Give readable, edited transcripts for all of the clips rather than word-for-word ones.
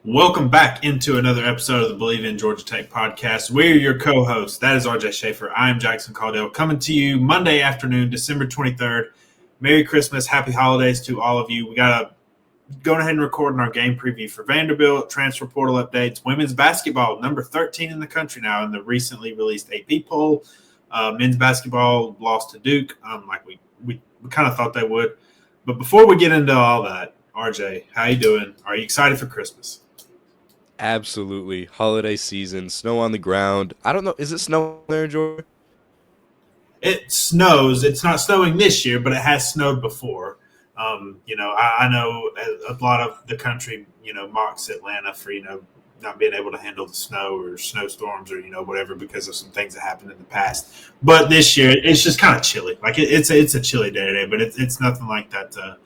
Welcome back into another episode of the Believe in Georgia Tech podcast. We're your co-hosts. That is RJ Schafer. I am Jackson Caudell, coming to you Monday afternoon, December 23rd. Merry Christmas, happy holidays to all of you. We got to go ahead and record our game preview for Vanderbilt, transfer portal updates, women's basketball, number 13 in the country now in the recently released AP poll. Men's basketball lost to Duke, like we kind of thought they would. But before we get into all that, RJ, how you doing? Are you excited for Christmas? Absolutely. Holiday season, snow on the ground. I don't know. Is it snow there in Georgia? It snows. It's not snowing this year, but it has snowed before. I know a lot of the country, mocks Atlanta for, not being able to handle the snow or snowstorms or, whatever because of some things that happened in the past. But this year, it's just kind of chilly. Like it's a chilly day today, but it's nothing like that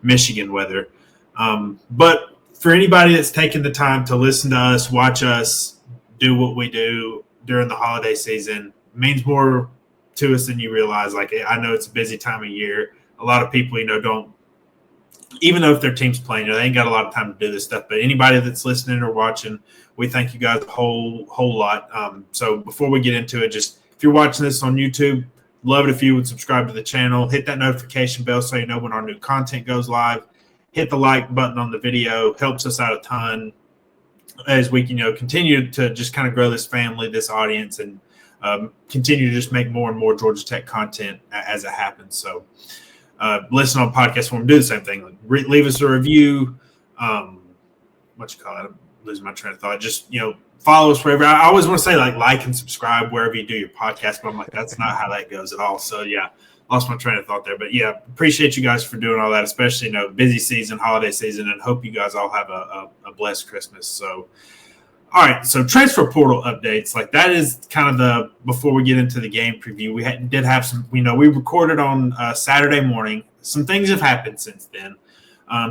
Michigan weather. But for anybody that's taken the time to listen to us, watch us do what we do during the holiday season, means more to us than you realize. Like, I know it's a busy time of year. A lot of people, don't, even though if their team's playing, they ain't got a lot of time to do this stuff. But anybody that's listening or watching, we thank you guys a whole lot. So before we get into it, just if you're watching this on YouTube, love it if you would subscribe to the channel, hit that notification bell so you know when our new content goes live. Hit the like button on the video, helps us out a ton as we can, continue to just kind of grow this family, this audience, and continue to just make more and more Georgia Tech content as it happens. So listen on podcast form, do the same thing. Leave us a review. What you call it? I'm losing my train of thought. Just, follow us wherever. I always want to say like and subscribe wherever you do your podcast, but I'm like, that's not how that goes at all. So yeah. Lost my train of thought there, but yeah, appreciate you guys for doing all that, especially busy season, holiday season, and hope you guys all have a blessed Christmas. So, all right, so transfer portal updates, like that is kind of the before we get into the game preview. We did have some, we recorded on Saturday morning. Some things have happened since then.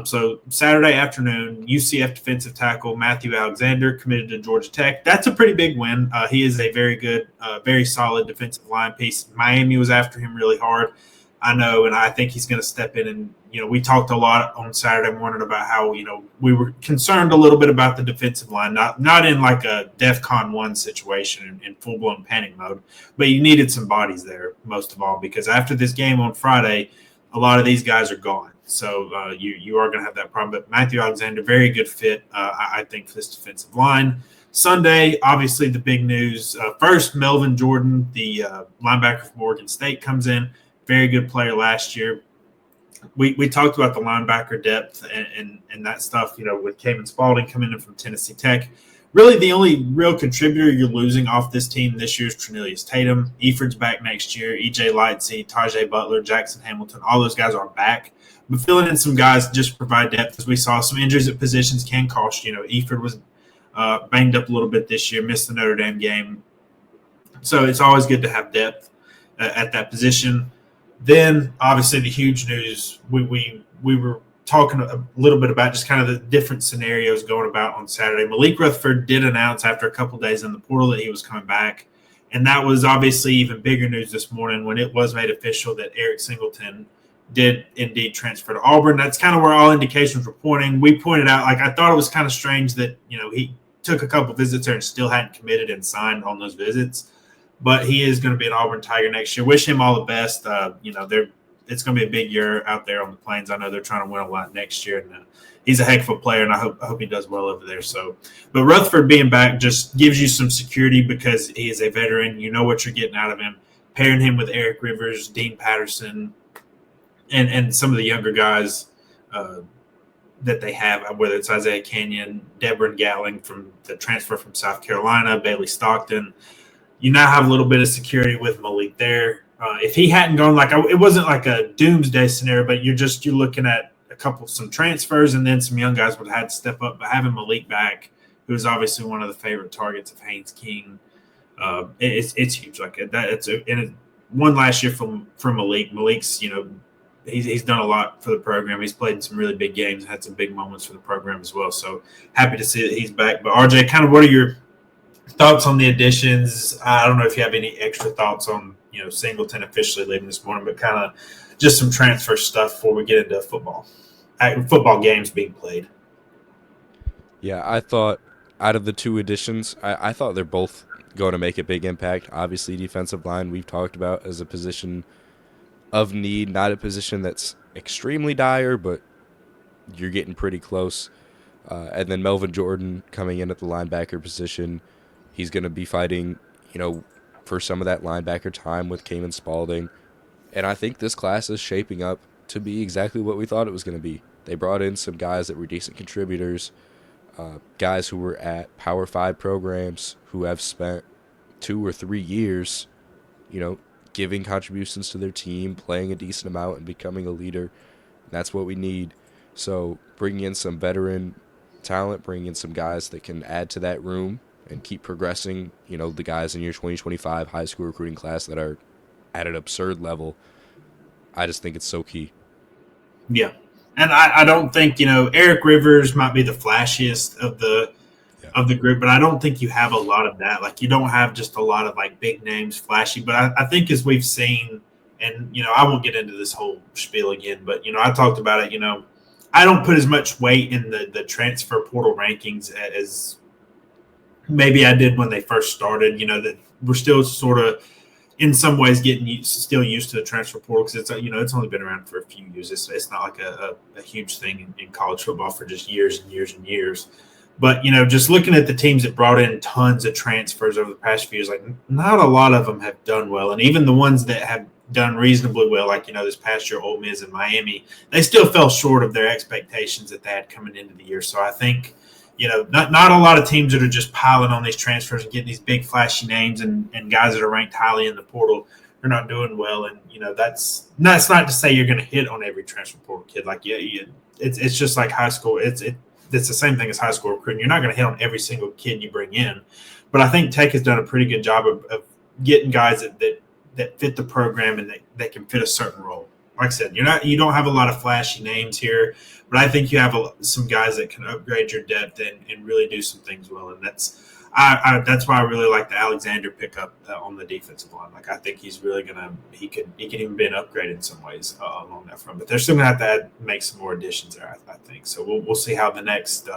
So Saturday afternoon, UCF defensive tackle Matthew Alexander committed to Georgia Tech. That's a pretty big win. He is a very good, very solid defensive line piece. Miami was after him really hard, I know, and I think he's going to step in. And we talked a lot on Saturday morning about how we were concerned a little bit about the defensive line, not in like a DEFCON 1 situation in full blown panic mode, but you needed some bodies there most of all because after this game on Friday, a lot of these guys are gone. So you are going to have that problem. But Matthew Alexander, very good fit, I think, for this defensive line. Sunday, obviously the big news. First, Melvin Jordan, the linebacker from Oregon State, comes in. Very good player last year. We talked about the linebacker depth and that stuff, with Kamen Spalding coming in from Tennessee Tech. Really, the only real contributor you're losing off this team this year is Trinelius Tatum. Eford's back next year. E.J. Lightsey, Tajay Butler, Jackson Hamilton, all those guys are back. But filling in some guys just provide depth, as we saw. Some injuries at positions can cost. Eford was banged up a little bit this year, missed the Notre Dame game. So it's always good to have depth at that position. Then, obviously, the huge news, we were talking a little bit about just kind of the different scenarios going about on Saturday. Malik Rutherford did announce after a couple of days in the portal that he was coming back. And that was obviously even bigger news this morning when it was made official that Eric Singleton did indeed transfer to Auburn. That's kind of where all indications were pointing. We pointed out, I thought it was kind of strange that, he took a couple visits there and still hadn't committed and signed on those visits. But he is going to be an Auburn Tiger next year. Wish him all the best. It's going to be a big year out there on the Plains. I know they're trying to win a lot next year, and he's a heck of a player, and I hope he does well over there. So, but Rutherford being back just gives you some security because he is a veteran. You know what you're getting out of him. Pairing him with Eric Rivers, Dean Patterson, and some of the younger guys that they have, whether it's Isaiah Canyon, Deborah Gatling from the transfer from South Carolina, Bailey Stockton. You now have a little bit of security with Malik there. If he hadn't gone, it wasn't like a doomsday scenario, but you're looking at some transfers and then some young guys would have had to step up. But having Malik back, who is obviously one of the favorite targets of Haynes King, it's huge. One last year from Malik. Malik's, he's done a lot for the program. He's played in some really big games, had some big moments for the program as well. So happy to see that he's back. But RJ, kind of what are your thoughts on the additions? I don't know if you have any extra thoughts on Singleton officially leaving this morning, but kind of just some transfer stuff before we get into football games being played. Yeah, I thought out of the two additions, I thought they're both going to make a big impact. Obviously, defensive line we've talked about as a position of need, not a position that's extremely dire, but you're getting pretty close. And then Melvin Jordan coming in at the linebacker position, he's going to be fighting, you know, for some of that linebacker time with Kamen Spalding. And I think this class is shaping up to be exactly what we thought it was going to be. They brought in some guys that were decent contributors, guys who were at Power 5 programs who have spent 2 or 3 years, you know, giving contributions to their team, playing a decent amount, and becoming a leader. That's what we need. So bringing in some veteran talent, bringing in some guys that can add to that room and keep progressing, you know, the guys in your 2025 high school recruiting class that are at an absurd level. I just think it's so key. Yeah. And I don't think, Eric Rivers might be the flashiest Yeah. of the group, but I don't think you have a lot of that. Like, you don't have just a lot of like big names, flashy. But I think as we've seen, and I won't get into this whole spiel again, but I talked about it. I don't put as much weight in the transfer portal rankings as maybe I did when they first started. That we're still sort of in some ways getting still used to the transfer portal because it's only been around for a few years. It's not like a huge thing in college football for just years and years and years. But just looking at the teams that brought in tons of transfers over the past few years, like not a lot of them have done well, and even the ones that have done reasonably well, like this past year, Ole Miss and Miami, they still fell short of their expectations that they had coming into the year. So I think not a lot of teams that are just piling on these transfers and getting these big flashy names and guys that are ranked highly in the portal are not doing well. And that's not to say you're going to hit on every transfer portal kid. Like it's just like high school. It's the same thing as high school recruiting. You're not going to hit on every single kid you bring in, but I think Tech has done a pretty good job of getting guys that fit the program and that can fit a certain role. Like I said, you don't have a lot of flashy names here, but I think you have some guys that can upgrade your depth and really do some things well. And that's why I really like the Alexander pickup on the defensive line. Like I think he's really he could even be an upgrade in some ways along that front. But they're still gonna have to make some more additions there. I think so. We'll see how the next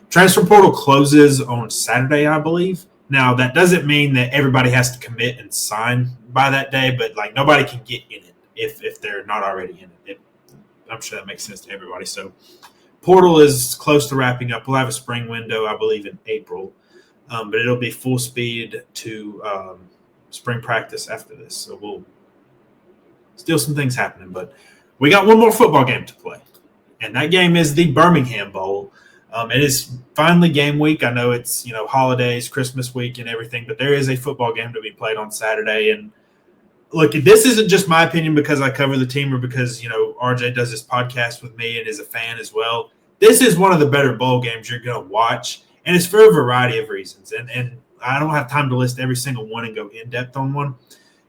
transfer portal closes on Saturday, I believe. Now that doesn't mean that everybody has to commit and sign by that day, but like nobody can get in it if they're not already in it. I'm sure that makes sense to everybody. So portal is close to wrapping up. We'll have a spring window, I believe, in April, but it'll be full speed to spring practice after this. So we'll still some things happening, but we got one more football game to play, and that game is the Birmingham Bowl. It is finally game week. I know it's holidays, Christmas week, and everything, but there is a football game to be played on Saturday. And look, this isn't just my opinion because I cover the team or because RJ does this podcast with me and is a fan as well. This is one of the better bowl games you're going to watch, and it's for a variety of reasons. And I don't have time to list every single one and go in depth on one.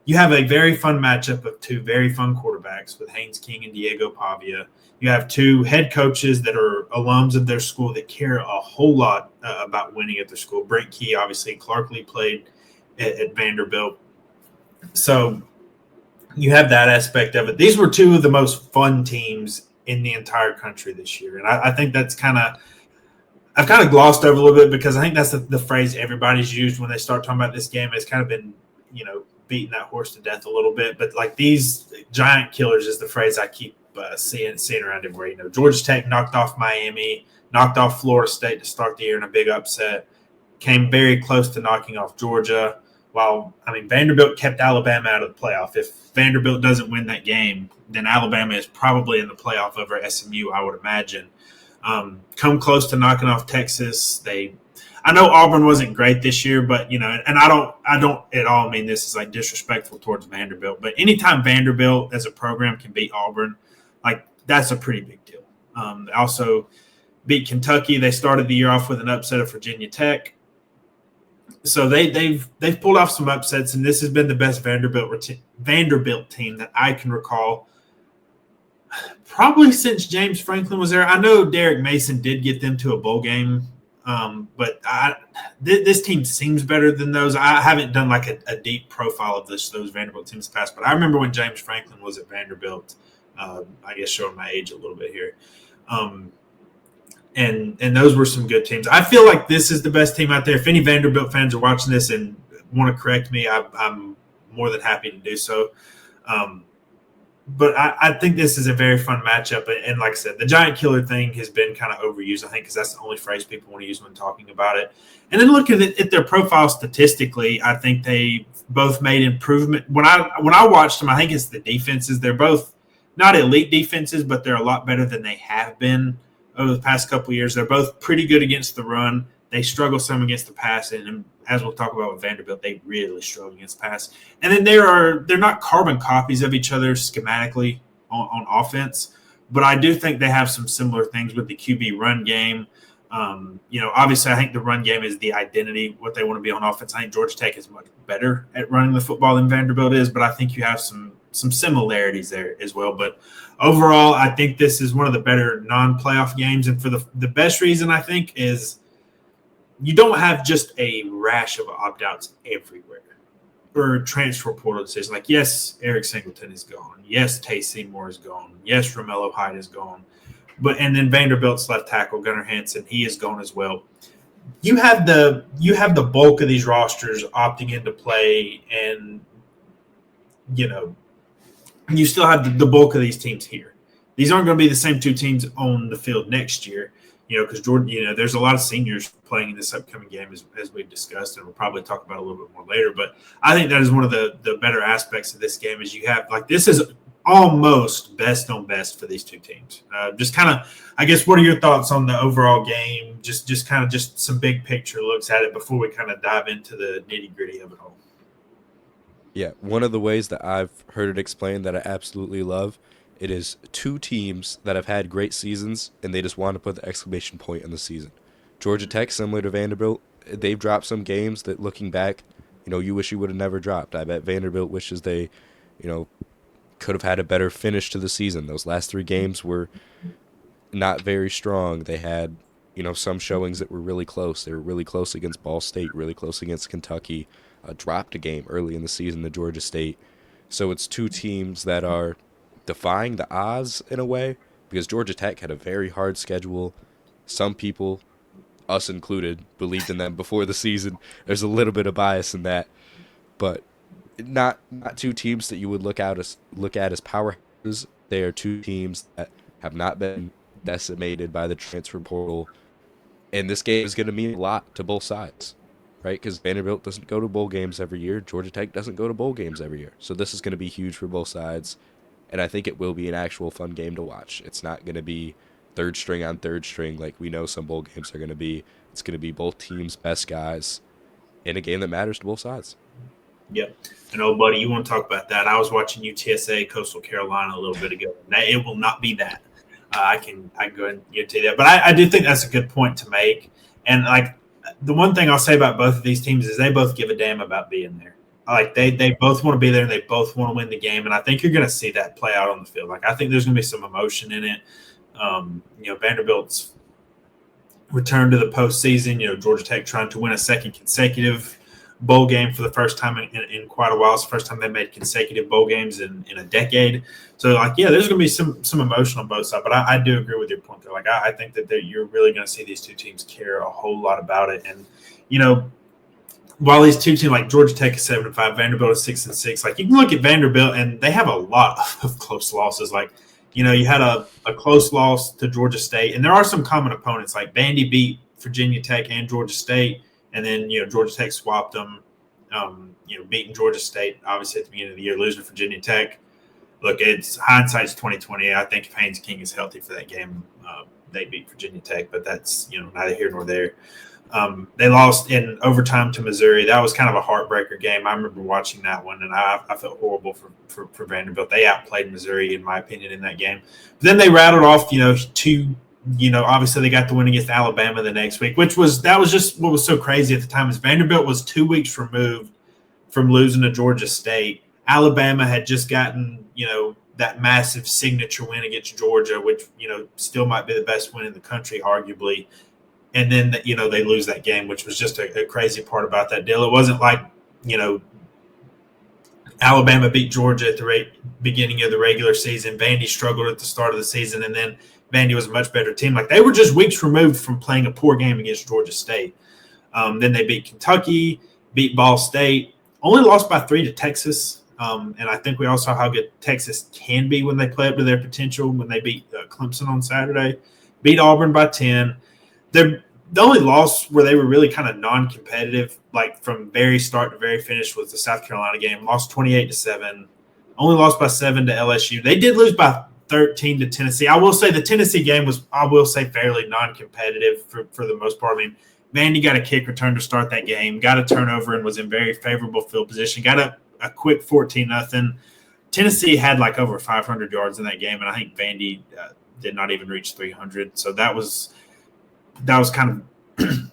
You have a very fun matchup of two very fun quarterbacks with Haynes King and Diego Pavia. You have two head coaches that are alums of their school that care a whole lot about winning at their school. Brent Key, obviously, Clark Lee played at Vanderbilt. So you have that aspect of it. These were two of the most fun teams in the entire country this year. And I think that's I've kind of glossed over a little bit because I think that's the phrase everybody's used when they start talking about this game. It's kind of been, beating that horse to death a little bit. But like these giant killers is the phrase I keep seeing around everywhere. Georgia Tech knocked off Miami, knocked off Florida State to start the year in a big upset, came very close to knocking off Georgia. While, Vanderbilt kept Alabama out of the playoff. If Vanderbilt doesn't win that game, then Alabama is probably in the playoff over SMU, I would imagine. Come close to knocking off Texas. I know Auburn wasn't great this year, but and I don't at all mean this is like disrespectful towards Vanderbilt. But anytime Vanderbilt as a program can beat Auburn, like that's a pretty big deal. They also beat Kentucky. They started the year off with an upset of Virginia Tech. So they've pulled off some upsets, and this has been the best Vanderbilt team that I can recall, probably since James Franklin was there. I know Derek Mason did get them to a bowl game, but this team seems better than those. I haven't done like a deep profile of those Vanderbilt teams past, but I remember when James Franklin was at Vanderbilt. I guess showing my age a little bit here. and those were some good teams. I feel like this is the best team out there. If any Vanderbilt fans are watching this and want to correct me, I'm more than happy to do so. But I think this is a very fun matchup. And like I said, the giant killer thing has been kind of overused, I think, because that's the only phrase people want to use when talking about it. And then looking at their profile statistically, I think they both made improvement. When I watched them, I think it's the defenses. They're both not elite defenses, but they're a lot better than they have been over the past couple of years. They're both pretty good against the run. They struggle some against the pass, and as we'll talk about with Vanderbilt, they really struggle against the pass. And then they're not carbon copies of each other schematically on offense, but I do think they have some similar things with the QB run game. Obviously, I think the run game is the identity, what they want to be on offense. I think Georgia Tech is much better at running the football than Vanderbilt is, but I think you have some similarities there as well. But overall, I think this is one of the better non-playoff games, and for the best reason, I think, is you don't have just a rash of opt-outs everywhere or transfer portal decisions. Like, yes, Eric Singleton is gone. Yes, Tay Seymour is gone. Yes, Romello Hyde is gone. And then Vanderbilt's left tackle, Gunnar Hansen, he is gone as well. You have the bulk of these rosters opting into play, and you still have the bulk of these teams here. These aren't going to be the same two teams on the field next year, because Jordan, there's a lot of seniors playing in this upcoming game as we've discussed, and we'll probably talk about it a little bit more later. But I think that is one of the better aspects of this game is you have, like, this is almost best on best for these two teams. Just kind of, I guess, what are your thoughts on the overall game? Just kind of just some big picture looks at it before we kind of dive into the nitty gritty of it all. Yeah, one of the ways that I've heard it explained that I absolutely love, it is two teams that have had great seasons, and they just want to put the exclamation point in the season. Georgia Tech, similar to Vanderbilt, they've dropped some games that, looking back, you wish you would have never dropped. I bet Vanderbilt wishes they, could have had a better finish to the season. Those last three games were not very strong. They had, some showings that were really close. They were really close against Ball State, really close against Kentucky, dropped a game early in the season to Georgia State. So it's two teams that are defying the odds in a way, because Georgia Tech had a very hard schedule. Some people, us included, believed in them before the season. There's a little bit of bias in that, but not two teams that you would look at as powerhouses. They are two teams that have not been decimated by the transfer portal, and this game is going to mean a lot to both sides, right? Because Vanderbilt doesn't go to bowl games every year. Georgia Tech doesn't go to bowl games every year. So this is going to be huge for both sides, and I think it will be an actual fun game to watch. It's not going to be third string on third string like we know some bowl games are going to be. It's going to be both teams' best guys in a game that matters to both sides. Yep. And, buddy, you want to talk about that? I was watching UTSA Coastal Carolina a little bit ago. It will not be that. I can go ahead and guarantee that. But I do think that's a good point to make. And, like, the one thing I'll say about both of these teams is they both give a damn about being there. Like, they both want to be there, and they both want to win the game. And I think you're going to see that play out on the field. Like, I think there's going to be some emotion in it. Vanderbilt's return to the postseason, Georgia Tech trying to win a second consecutive bowl game for the first time in quite a while. It's the first time they made consecutive bowl games in a decade. So, like, yeah, there's going to be some emotion on both sides. But I do agree with your point there. Like, I think that you're really going to see these two teams care a whole lot about it. And, while these two teams, like Georgia Tech is 7-5, Vanderbilt is 6-6, like, you can look at Vanderbilt and they have a lot of close losses. Like, you had a close loss to Georgia State. And there are some common opponents. Like, Vandy beat Virginia Tech and Georgia State. And then, Georgia Tech swapped them, beating Georgia State, obviously, at the beginning of the year, losing to Virginia Tech. Look, it's hindsight's 2020. I think if Haynes King is healthy for that game, they beat Virginia Tech, but that's, neither here nor there. They lost in overtime to Missouri. That was kind of a heartbreaker game. I remember watching that one, and I felt horrible for Vanderbilt. They outplayed Missouri, in my opinion, in that game. But then they rattled off, two. Obviously they got the win against Alabama the next week, that was just what was so crazy at the time is Vanderbilt was 2 weeks removed from losing to Georgia State. Alabama had just gotten, that massive signature win against Georgia, which, still might be the best win in the country, arguably. And then, they lose that game, which was just a crazy part about that deal. It wasn't like, Alabama beat Georgia at the beginning of the regular season. Vandy struggled at the start of the season, and then Vandy was a much better team. Like, they were just weeks removed from playing a poor game against Georgia State. Then they beat Kentucky, beat Ball State, only lost by 3 to Texas. And I think we all saw how good Texas can be when they play up to their potential when they beat Clemson on Saturday. Beat Auburn by 10. The only loss where they were really kind of non-competitive, like from very start to very finish, was the South Carolina game. Lost 28-7. Only lost by 7 to LSU. They did lose by 13 to Tennessee. I will say the Tennessee game was, fairly non-competitive for the most part. I mean, Vandy got a kick return to start that game, got a turnover, and was in very favorable field position. Got a quick 14-0. Tennessee had like over 500 yards in that game, and I think Vandy did not even reach 300. So that was kind of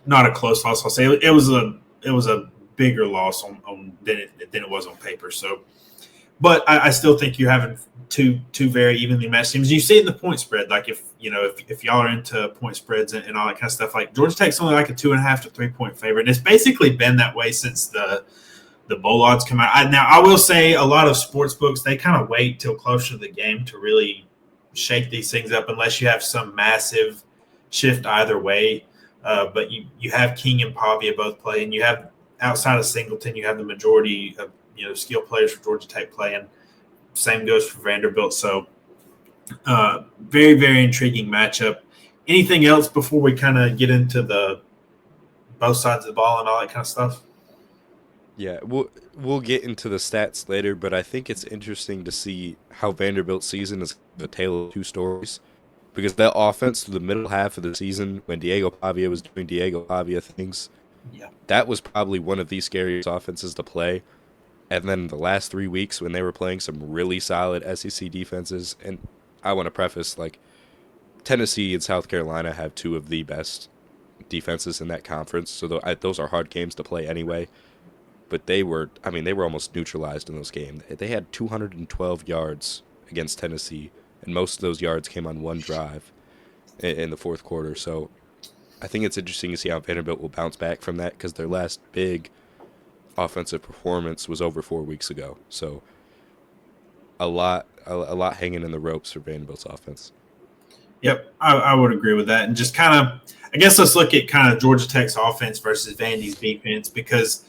not a close loss. I'll say it was a bigger loss on than it was on paper. So, but I still think you're having two very evenly matched teams. You see it in the point spread. Like, if y'all are into point spreads and all that kind of stuff, like Georgia Tech's only like a 2.5 to 3 point favorite. And it's basically been that way since the bowl odds come out. Now, I will say a lot of sports books, they kind of wait till closer to the game to really shake these things up unless you have some massive shift either way. But you have King and Pavia both play, and you have, outside of Singleton, you have the majority of skill players for Georgia Tech playing. Same goes for Vanderbilt. So very, very intriguing matchup. Anything else before we kind of get into the both sides of the ball and all that kind of stuff? Yeah, we'll get into the stats later, but I think it's interesting to see how Vanderbilt's season is the tale of two stories. Because that offense through the middle half of the season, when Diego Pavia was doing Diego Pavia things, that was probably one of the scariest offenses to play. And then the last 3 weeks when they were playing some really solid SEC defenses, and I want to preface, like, Tennessee and South Carolina have two of the best defenses in that conference, so those are hard games to play anyway. But they were almost neutralized in those games. They had 212 yards against Tennessee, and most of those yards came on one drive in the fourth quarter. So I think it's interesting to see how Vanderbilt will bounce back from that, because their last big offensive performance was over 4 weeks ago. So a lot hanging in the ropes for Vanderbilt's offense. Yep, I would agree with that. And just kind of, I guess let's look at kind of Georgia Tech's offense versus Vandy's defense, because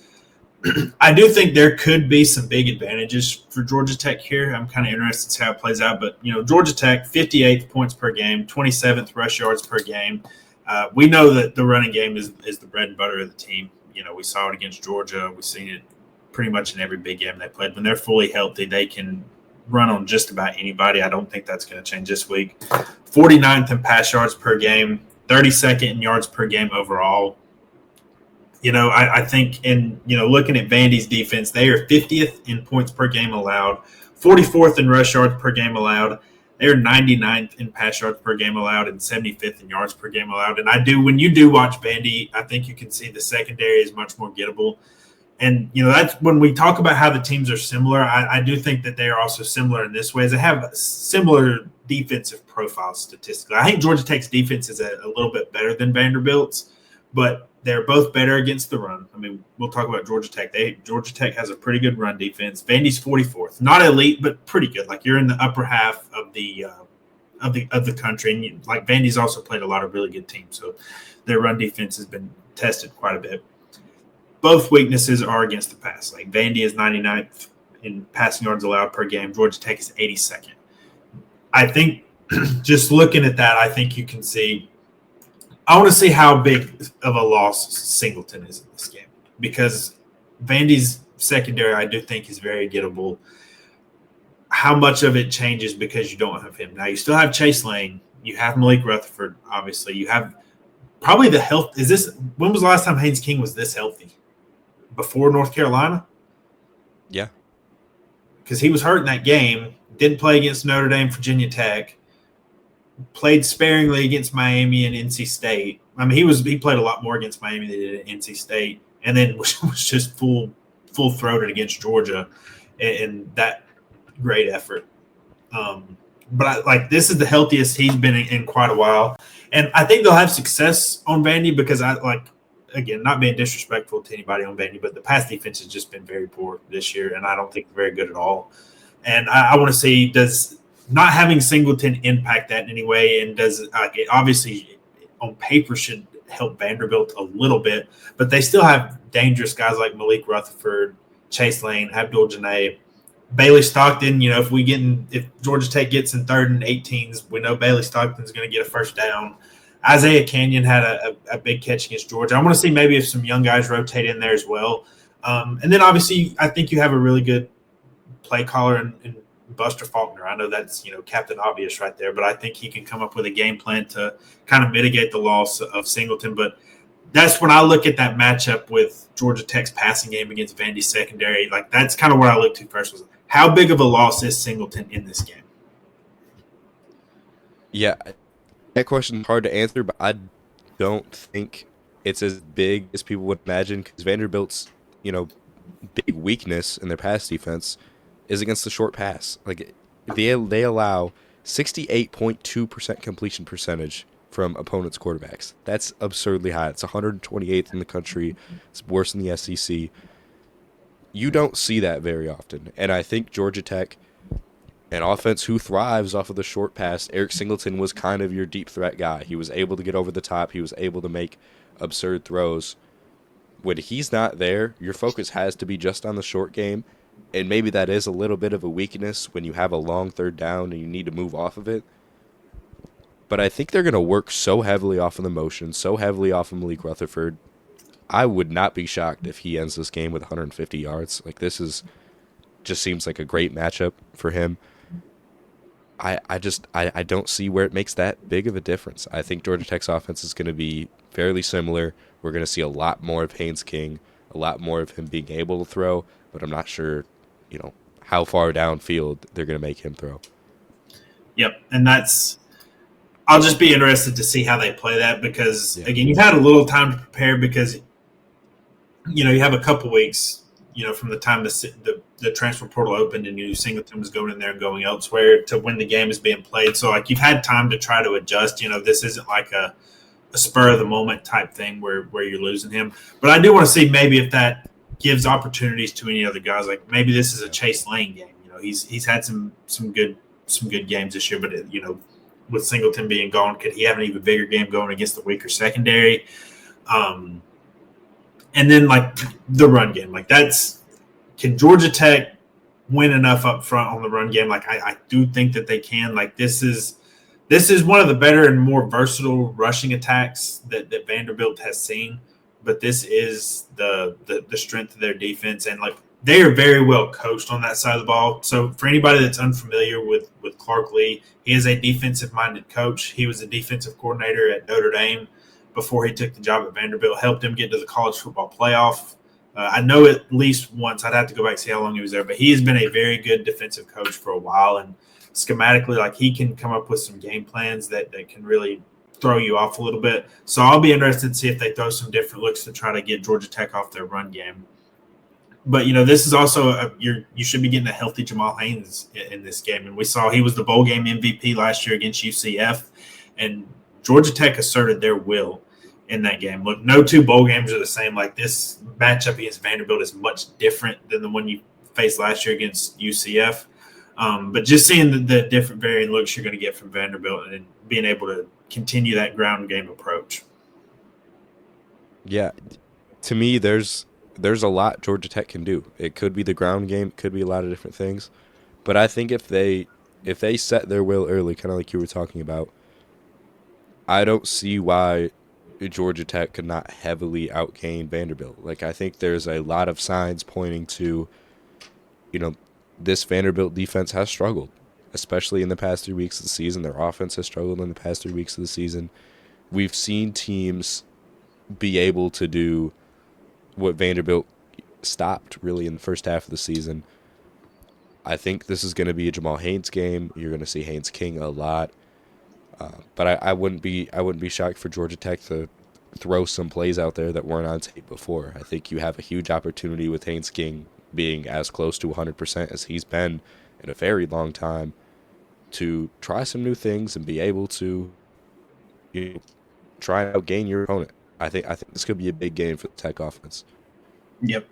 I do think there could be some big advantages for Georgia Tech here. I'm kind of interested to see how it plays out. But, Georgia Tech, 58th points per game, 27th rush yards per game. We know that the running game is the bread and butter of the team. We saw it against Georgia. We've seen it pretty much in every big game they played. When they're fully healthy, they can run on just about anybody. I don't think that's going to change this week. 49th in pass yards per game, 32nd in yards per game overall. I think looking at Vandy's defense, they are 50th in points per game allowed, 44th in rush yards per game allowed. They're 99th in pass yards per game allowed and 75th in yards per game allowed. And when you do watch Vandy, I think you can see the secondary is much more gettable. And, that's when we talk about how the teams are similar. I do think that they are also similar in this way, as they have similar defensive profiles statistically. I think Georgia Tech's defense is a little bit better than Vanderbilt's, but they're both better against the run. I mean, we'll talk about Georgia Tech. Georgia Tech has a pretty good run defense. Vandy's 44th, not elite, but pretty good. Like, you're in the upper half of the country, and like Vandy's also played a lot of really good teams, so their run defense has been tested quite a bit. Both weaknesses are against the pass. Like, Vandy is 99th in passing yards allowed per game. Georgia Tech is 82nd. I think just looking at that, I think you can see. I want to see how big of a loss Singleton is in this game, because Vandy's secondary, I do think, is very gettable. How much of it changes because you don't have him? Now, you still have Chase Lane. You have Malik Rutherford, obviously. You have probably the health. When was the last time Haynes King was this healthy? Before North Carolina? Yeah. Because he was hurt in that game. Didn't play against Notre Dame, Virginia Tech. Played sparingly against Miami and NC State. I mean, he played a lot more against Miami than he did at NC State, and then was just full-throated against Georgia in that great effort. But this is the healthiest he's been in quite a while, and I think they'll have success on Vandy because again, not being disrespectful to anybody on Vandy, but the pass defense has just been very poor this year, and I don't think they're very good at all. And I want to see, does not having Singleton impact that in any way, and does it obviously on paper should help Vanderbilt a little bit, but they still have dangerous guys like Malik Rutherford, Chase Lane, Abdul Janae, Bailey Stockton. If Georgia Tech gets in 3rd and 18s, we know Bailey Stockton's going to get a first down. Isaiah Canyon had a big catch against Georgia. I want to see maybe if some young guys rotate in there as well. And then obviously, I think you have a really good play caller in Buster Faulkner. I know that's Captain Obvious right there, but I think he can come up with a game plan to kind of mitigate the loss of Singleton. But that's when I look at that matchup with Georgia Tech's passing game against Vandy's secondary. Like that's kind of where I look to first. Was how big of a loss is Singleton in this game? Yeah, that question is hard to answer, but I don't think it's as big as people would imagine because Vanderbilt's big weakness in their pass defense is against the short pass. Like they allow 68.2% completion percentage from opponents' quarterbacks. That's absurdly high. It's 128th in the country. It's worse than the SEC. You don't see that very often. And I think Georgia Tech, an offense who thrives off of the short pass, Eric Singleton was kind of your deep threat guy. He was able to get over the top. He was able to make absurd throws. When he's not there, your focus has to be just on the short game. And maybe that is a little bit of a weakness when you have a long 3rd down and you need to move off of it. But I think they're going to work so heavily off of the motion, so heavily off of Malik Rutherford. I would not be shocked if he ends this game with 150 yards. Like just seems like a great matchup for him. I don't see where it makes that big of a difference. I think Georgia Tech's offense is going to be fairly similar. We're going to see a lot more of Haynes King, a lot more of him being able to throw, but I'm not sure, how far downfield they're going to make him throw. Yep, and I'll just be interested to see how they play that because, again, you've had a little time to prepare because, you have a couple weeks, from the time the transfer portal opened and you knew Singleton was going in there and going elsewhere to when the game is being played. So, you've had time to try to adjust. This isn't like a spur-of-the-moment type thing where you're losing him. But I do want to see maybe if that gives opportunities to any other guys. Like maybe this is a Chase Lane game. He's had some good games this year, but with Singleton being gone, could he have an even bigger game going against the weaker secondary? And then like the run game, can Georgia Tech win enough up front on the run game? Like I do think that they can. Like this is one of the better and more versatile rushing attacks that Vanderbilt has seen. But this is the strength of their defense, and like they are very well coached on that side of the ball. So for anybody that's unfamiliar with Clark Lee, he is a defensive-minded coach. He was a defensive coordinator at Notre Dame before he took the job at Vanderbilt, helped him get to the college football playoff. I know at least once. I'd have to go back and see how long he was there, but he has been a very good defensive coach for a while, and schematically, like he can come up with some game plans that can really throw you off a little bit. So I'll be interested to see if they throw some different looks to try to get Georgia Tech off their run game. But, this is also you should be getting a healthy Jamal Haynes in this game. And we saw he was the bowl game MVP last year against UCF. And Georgia Tech asserted their will in that game. Look, no two bowl games are the same. Like this matchup against Vanderbilt is much different than the one you faced last year against UCF. But just seeing the different varying looks you're going to get from Vanderbilt and being able to continue that ground game approach. Yeah, to me, there's a lot Georgia Tech can do. It could be the ground game, it could be a lot of different things. But I think if they set their will early, kind of like you were talking about, I don't see why Georgia Tech could not heavily outgain Vanderbilt. Like I think there's a lot of signs pointing to, this Vanderbilt defense has struggled, especially in the past 3 weeks of the season. Their offense has struggled in the past 3 weeks of the season. We've seen teams be able to do what Vanderbilt stopped really in the first half of the season. I think this is going to be a Jamal Haynes game. You're going to see Haynes King a lot, but I wouldn't be shocked for Georgia Tech to throw some plays out there that weren't on tape before. I think you have a huge opportunity with Haynes King being as close to 100% as he's been in a very long time to try some new things and be able to try and outgain your opponent. I think this could be a big game for the Tech offense. Yep.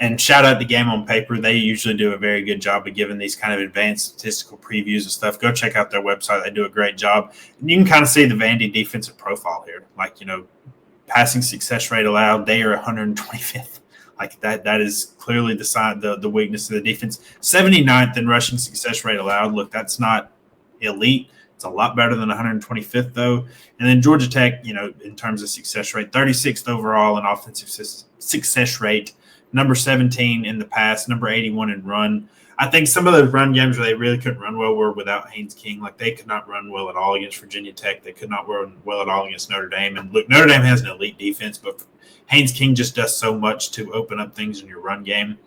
And shout out to Game on Paper. They usually do a very good job of giving these kind of advanced statistical previews and stuff. Go check out their website. They do a great job. And you can kind of see the Vandy defensive profile here. Like, passing success rate allowed, they are 125th. Like that is clearly the weakness of the defense. 79th in rushing success rate allowed. Look, that's not elite. It's a lot better than 125th, though. And then Georgia Tech, in terms of success rate, 36th overall in offensive success rate, number 17 in the pass, number 81 in run. I think some of those run games where they really couldn't run well were without Haynes King. Like, they could not run well at all against Virginia Tech. They could not run well at all against Notre Dame. And look, Notre Dame has an elite defense, but Haynes King just does so much to open up things in your run game.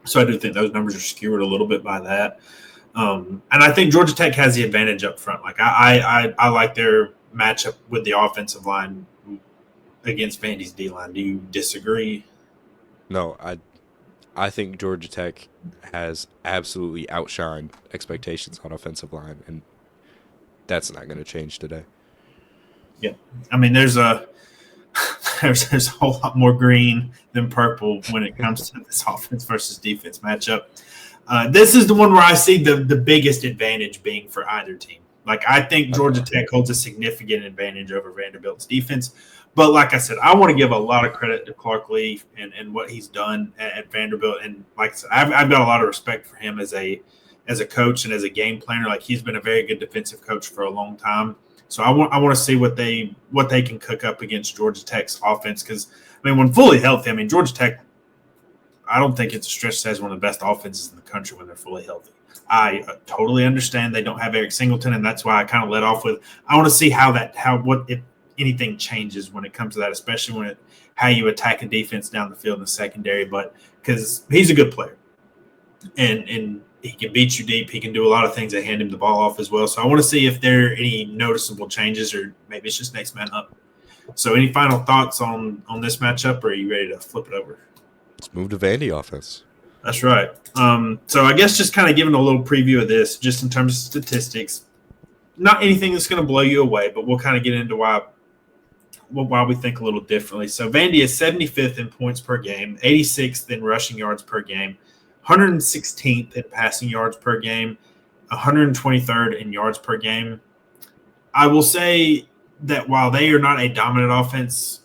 So I do think those numbers are skewed a little bit by that. And I think Georgia Tech has the advantage up front. Like, I like their matchup with the offensive line against Vandy's D-line. Do you disagree? No, I think Georgia Tech has absolutely outshined expectations on offensive line, and that's not going to change today. Yeah. I mean, there's a whole lot more green than purple when it comes to this offense versus defense matchup. This is the one where I see the biggest advantage being for either team. Like, I think Georgia Tech holds a significant advantage over Vanderbilt's defense. But like I said, I want to give a lot of credit to Clark Lee and what he's done at Vanderbilt. And like I said, I've got a lot of respect for him as a coach and as a game planner. Like, he's been a very good defensive coach for a long time. So I want to see what they can cook up against Georgia Tech's offense. Because, I mean, when fully healthy, I mean, Georgia Tech, I don't think it's a stretch to say is one of the best offenses in the country when they're fully healthy. I totally understand they don't have Eric Singleton, and that's why I kind of let off with I want to see if anything changes when it comes to that, especially how you attack a defense down the field in the secondary. But because he's a good player, and he can beat you deep, he can do a lot of things that hand him the ball off as well. So I want to see if there are any noticeable changes, or maybe it's just next man up. So any final thoughts on this matchup, or are you ready to flip it over? Let's move to Vandy offense. That's right. So I guess just kind of giving a little preview of this, just in terms of statistics, not anything that's going to blow you away, but we'll kind of get into why we think a little differently. So Vandy is 75th in points per game, 86th in rushing yards per game, 116th in passing yards per game, 123rd in yards per game. I will say that while they are not a dominant offense,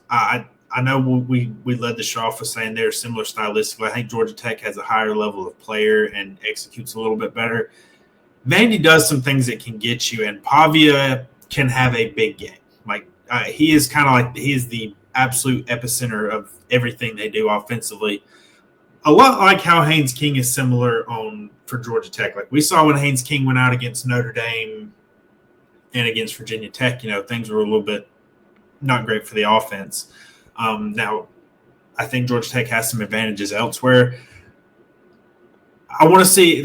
I know we led the show off with saying they're similar stylistically. I think Georgia Tech has a higher level of player and executes a little bit better. Vandy does some things that can get you, and Pavia can have a big game. Like, he is the absolute epicenter of everything they do offensively. A lot like how Haynes King is similar for Georgia Tech. Like, we saw when Haynes King went out against Notre Dame and against Virginia Tech, things were a little bit not great for the offense. Now, I think Georgia Tech has some advantages elsewhere. I want to see,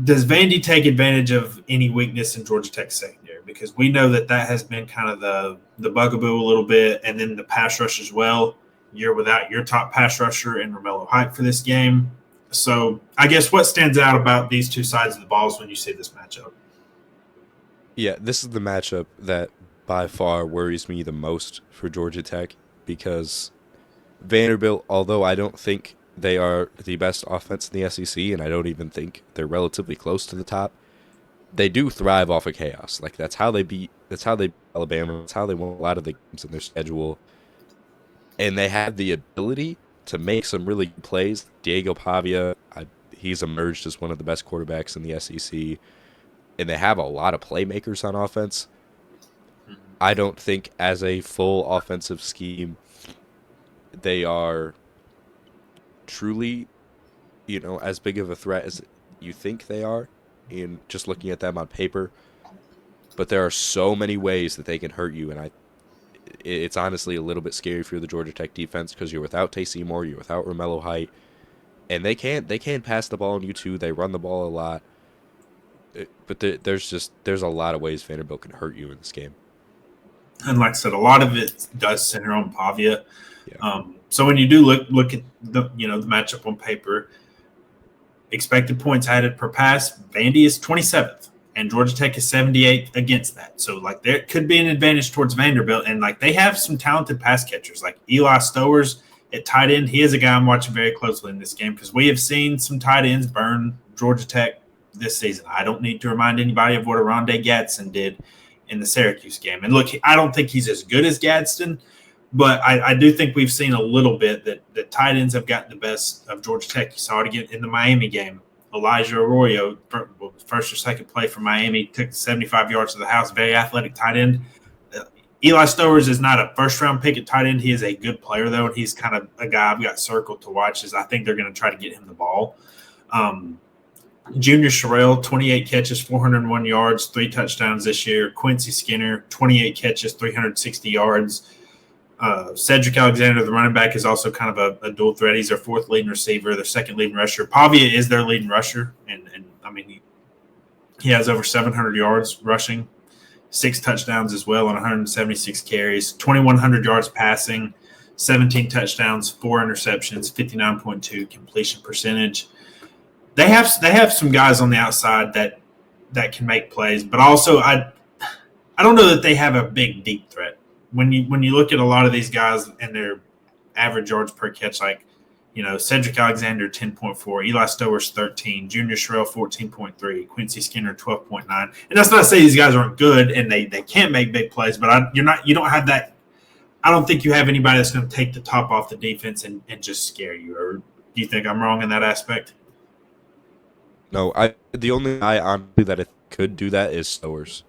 does Vandy take advantage of any weakness in Georgia Tech's secondary? Because we know that has been kind of the bugaboo a little bit, and then the pass rush as well. You're without your top pass rusher in Romello Height for this game. So I guess what stands out about these two sides of the balls when you see this matchup? Yeah, this is the matchup that by far worries me the most for Georgia Tech, because Vanderbilt, although I don't think they are the best offense in the SEC, and I don't even think they're relatively close to the top, they do thrive off of chaos. Like, that's how they beat Alabama. That's how they won a lot of the games in their schedule. And they have the ability to make some really good plays. Diego Pavia, he's emerged as one of the best quarterbacks in the SEC. And they have a lot of playmakers on offense. I don't think as a full offensive scheme, they are truly, as big of a threat as you think they are in just looking at them on paper. But there are so many ways that they can hurt you, and it's honestly a little bit scary for the Georgia Tech defense, because you're without Tay Seymour, you're without Romello Height, and they can pass the ball on you too. They run the ball a lot, but there's a lot of ways Vanderbilt can hurt you in this game. And like I said, a lot of it does center on Pavia. Yeah. So when you do look at the matchup on paper, expected points added per pass, Vandy is 27th, and Georgia Tech is 78th against that. So there could be an advantage towards Vanderbilt, and they have some talented pass catchers. Like Eli Stowers At tight end, he is a guy I'm watching very closely in this game because we have seen some tight ends burn Georgia Tech this season. I don't need to remind anybody of what Rondé Gadsden did in the Syracuse game. And look, I don't think he's as good as Gadsden, but I do think we've seen a little bit that tight ends have gotten the best of Georgia Tech. You saw it again in the Miami game. Elijah Arroyo, first or second play for Miami, took 75 yards to the house, very athletic tight end. Eli Stowers is not a first-round pick at tight end. He is a good player, though, and he's kind of a guy I've got circled to watch as I think they're going to try to get him the ball. Junior Sherrill, 28 catches, 401 yards, 3 touchdowns this year. Quincy Skinner, 28 catches, 360 yards. Cedric Alexander, the running back, is also kind of a dual threat. He's their 4th leading receiver, their 2nd leading rusher. Pavia is their leading rusher, and I mean, he has over 700 yards rushing, 6 touchdowns as well on 176 carries, 2,100 yards passing, 17 touchdowns, 4 interceptions, 59.2 completion percentage. They have some guys on the outside that can make plays, but also I don't know that they have a big deep threat. When you look at a lot of these guys and their average yards per catch, like Cedric Alexander 10.4, Eli Stowers 13, Junior Sherrill 14.3, Quincy Skinner 12.9. And that's not to say these guys aren't good and they can't make big plays, but you don't have that. I don't think you have anybody that's going to take the top off the defense and just scare you. Or do you think I'm wrong in that aspect? No, the only guy honestly that it could do that is Stowers,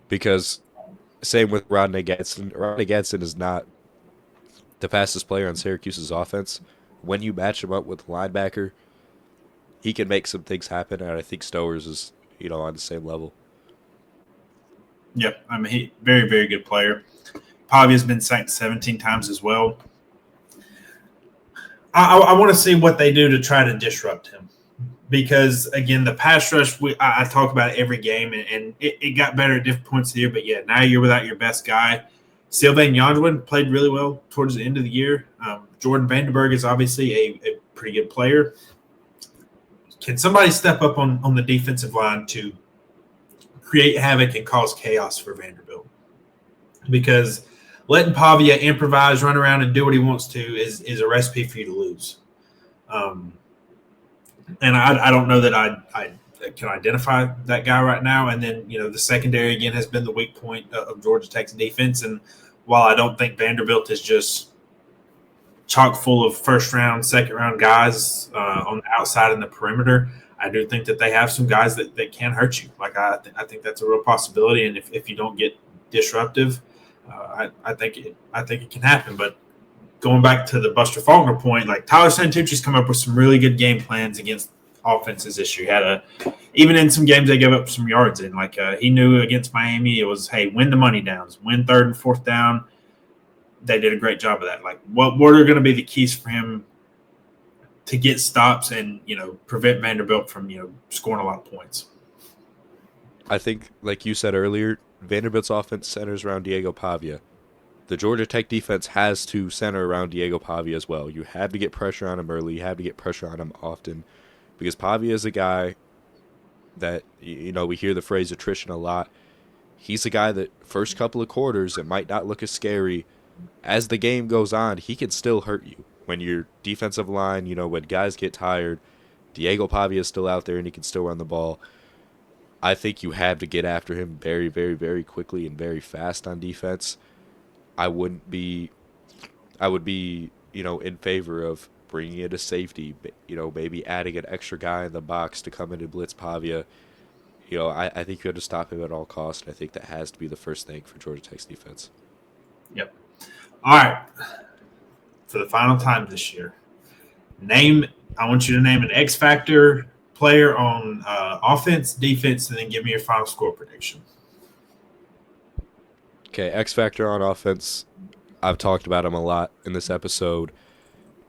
because same with Rodney Gadsden. Rodney Gadsden is not the fastest player on Syracuse's offense. When you match him up with a linebacker, he can make some things happen, and I think Stowers is on the same level. Yep, I mean, he very, very good player. Pavia's been sacked 17 times as well. I want to see what they do to try to disrupt him. Because, again, the pass rush, I talk about it every game, and it got better at different points of the year. But, yeah, now you're without your best guy. Sylvain Yonwin played really well towards the end of the year. Jordan Vandenberg is obviously a pretty good player. Can somebody step up on the defensive line to create havoc and cause chaos for Vanderbilt? Because letting Pavia improvise, run around, and do what he wants to is a recipe for you to lose. And I don't know that I can identify that guy right now. And then, the secondary, again, has been the weak point of Georgia Tech's defense. And while I don't think Vanderbilt is just chock full of first-round, second-round guys on the outside and the perimeter, I do think that they have some guys that can hurt you. Like, I think that's a real possibility. And if you don't get disruptive, I think it can happen. But going back to the Buster Faulkner point, like Tyler Santucci's come up with some really good game plans against offenses this year. Even in some games they gave up some yards in. Like he knew against Miami, it was, hey, win the money downs, win 3rd and 4th down. They did a great job of that. Like what are going to be the keys for him to get stops and prevent Vanderbilt from scoring a lot of points? I think, like you said earlier, Vanderbilt's offense centers around Diego Pavia. The Georgia Tech defense has to center around Diego Pavia as well. You have to get pressure on him early. You have to get pressure on him often, because Pavia is a guy that, we hear the phrase attrition a lot. He's a guy that first couple of quarters, it might not look as scary. As the game goes on, he can still hurt you. When your defensive line, when guys get tired, Diego Pavia is still out there and he can still run the ball. I think you have to get after him very, very, very quickly and very fast on defense. I would be, in favor of bringing in a safety, maybe adding an extra guy in the box to come in and blitz Pavia. I think you have to stop him at all costs, and I think that has to be the first thing for Georgia Tech's defense. Yep. All right. For the final time this year, I want you to name an X Factor player on offense, defense, and then give me your final score prediction. Okay, X Factor on offense. I've talked about him a lot in this episode.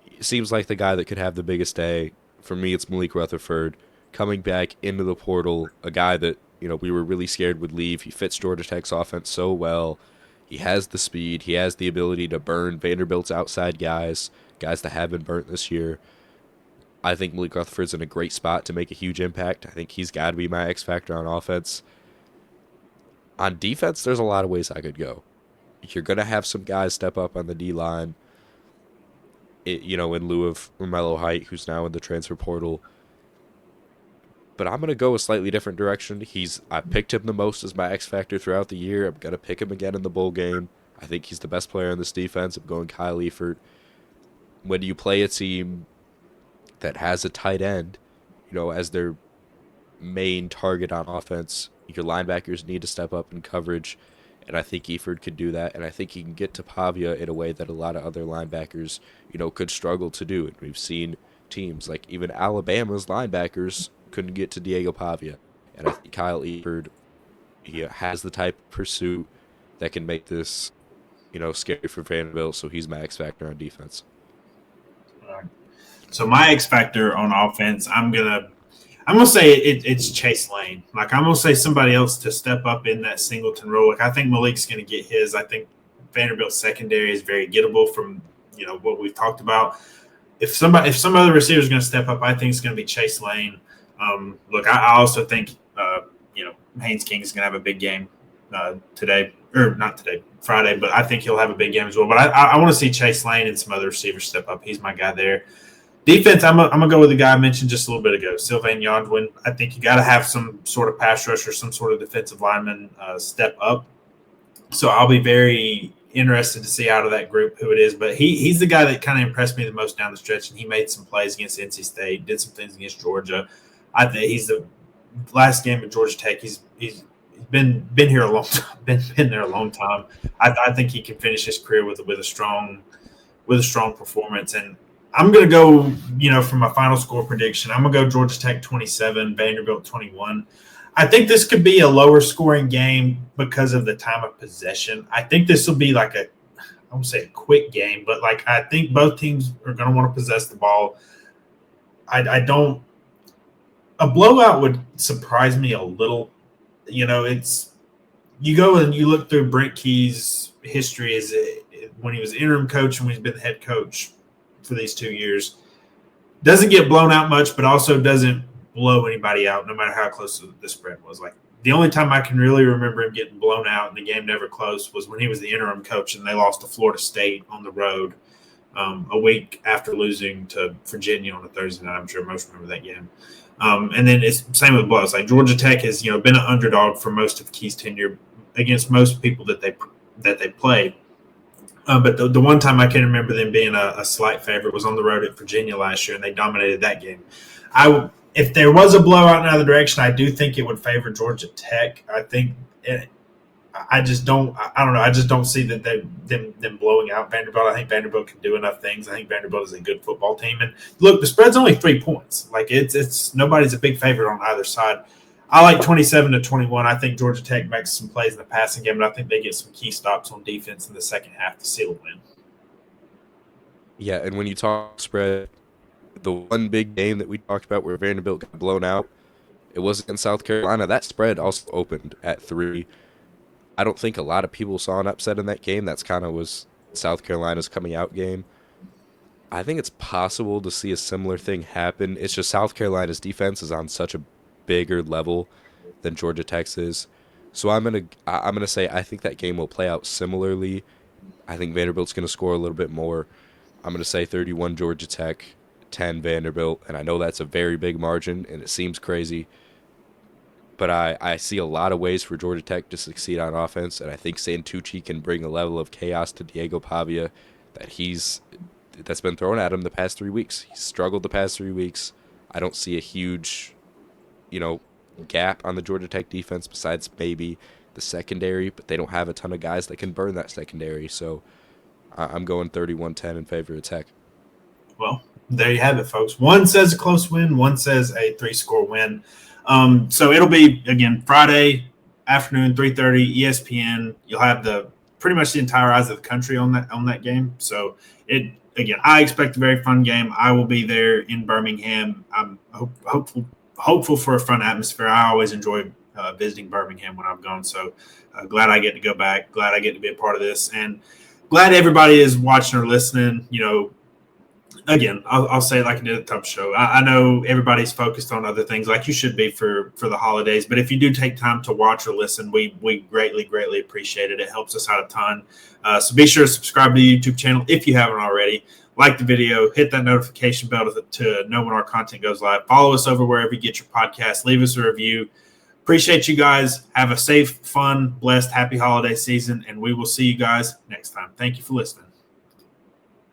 He seems like the guy that could have the biggest day. For me, it's Malik Rutherford coming back into the portal, a guy that we were really scared would leave. He fits Georgia Tech's offense so well. He has the speed. He has the ability to burn Vanderbilt's outside guys that have been burnt this year. I think Malik Rutherford's in a great spot to make a huge impact. I think he's got to be my X Factor on offense. On defense, there's a lot of ways I could go. You're going to have some guys step up on the D-line. in lieu of Romello Height, who's now in the transfer portal. But I'm going to go a slightly different direction. I picked him the most as my X factor throughout the year. I'm going to pick him again in the bowl game. I think he's the best player in this defense. I'm going Kyle Eifert. When you play a team that has a tight end, as their main target on offense, your linebackers need to step up in coverage, and I think Eifert could do that, and I think he can get to Pavia in a way that a lot of other linebackers, could struggle to do. And we've seen teams like even Alabama's linebackers couldn't get to Diego Pavia, and I think Kyle Eifert, he has the type of pursuit that can make this, scary for Vanderbilt. So he's my X factor on defense. So my X factor on offense, I'm gonna say it's Chase Lane. Like, I'm gonna say somebody else to step up in that Singleton role. Like, I think Malik's gonna get his. I think Vanderbilt's secondary is very gettable from what we've talked about. If some other receiver is gonna step up, I think it's gonna be Chase Lane. Look, I also think Haynes King is gonna have a big game today, or not today, Friday. But I think he'll have a big game as well. But I want to see Chase Lane and some other receivers step up. He's my guy there. Defense, I'm gonna go with the guy I mentioned just a little bit ago, Sylvain Yondwin. I think you got to have some sort of pass rush or some sort of defensive lineman step up. So I'll be very interested to see out of that group who it is. But he's the guy that kind of impressed me the most down the stretch, and he made some plays against NC State, did some things against Georgia. I think he's the last game at Georgia Tech. He's been here a long time. Been there a long time. I think he can finish his career with a strong performance. And I'm going to go, for my final score prediction, I'm going to go Georgia Tech 27, Vanderbilt 21. I think this could be a lower scoring game because of the time of possession. I think this will be I won't say a quick game, but I think both teams are going to want to possess the ball. A blowout would surprise me a little. You go and you look through Brent Key's history when he was interim coach and when he's been the head coach for these 2 years. Doesn't get blown out much, but also doesn't blow anybody out, no matter how close the spread was. The only time I can really remember him getting blown out and the game never close was when he was the interim coach and they lost to Florida State on the road a week after losing to Virginia on a Thursday night. I'm sure most remember that game. And then it's same with blows. Georgia Tech has been an underdog for most of Key's tenure against most people that they play. But the one time I can remember them being a slight favorite was on the road at Virginia last year, and they dominated that game. If there was a blowout in either direction, I do think it would favor Georgia Tech. I think I just don't. I don't know. I just don't see that them blowing out Vanderbilt. I think Vanderbilt can do enough things. I think Vanderbilt is a good football team. And look, the spread's only 3 points. It's nobody's a big favorite on either side. I like 27-21. I think Georgia Tech makes some plays in the passing game, and I think they get some key stops on defense in the second half to seal a win. Yeah, and when you talk spread, the one big game that we talked about where Vanderbilt got blown out, it was against South Carolina. That spread also opened at 3. I don't think a lot of people saw an upset in that game. That's kind of was South Carolina's coming out game. I think it's possible to see a similar thing happen. It's just South Carolina's defense is on such a bigger level than Georgia Tech's is. So I'm gonna say I think that game will play out similarly. I think Vanderbilt's gonna score a little bit more. I'm gonna say 31 Georgia Tech, 10 Vanderbilt, and I know that's a very big margin and it seems crazy. But I see a lot of ways for Georgia Tech to succeed on offense, and I think Santucci can bring a level of chaos to Diego Pavia that's been thrown at him the past 3 weeks. He's struggled the past 3 weeks. I don't see a huge gap on the Georgia Tech defense besides maybe the secondary, but they don't have a ton of guys that can burn that secondary. So I'm going 31-10 in favor of Tech. Well, there you have it, folks. One says a close win, one says a 3-score win. So it'll be, again, Friday afternoon, 3:30, ESPN. You'll have pretty much the entire eyes of the country on that game. So I expect a very fun game. I will be there in Birmingham. I'm hopeful for a fun atmosphere. I always enjoy visiting Birmingham when I've gone. So glad I get to go back. Glad I get to be a part of this, and glad everybody is watching or listening. Again, I'll say it like I did at the top show. I know everybody's focused on other things, like you should be for the holidays. But if you do take time to watch or listen, we greatly, greatly appreciate it. It helps us out a ton. So be sure to subscribe to the YouTube channel if you haven't already. already, like the video, hit that notification bell to know when our content goes live. Follow us over wherever you get your podcast. Leave us a review. Appreciate you guys. Have a safe, fun, blessed, happy holiday season, and we will see you guys next time. Thank you for listening.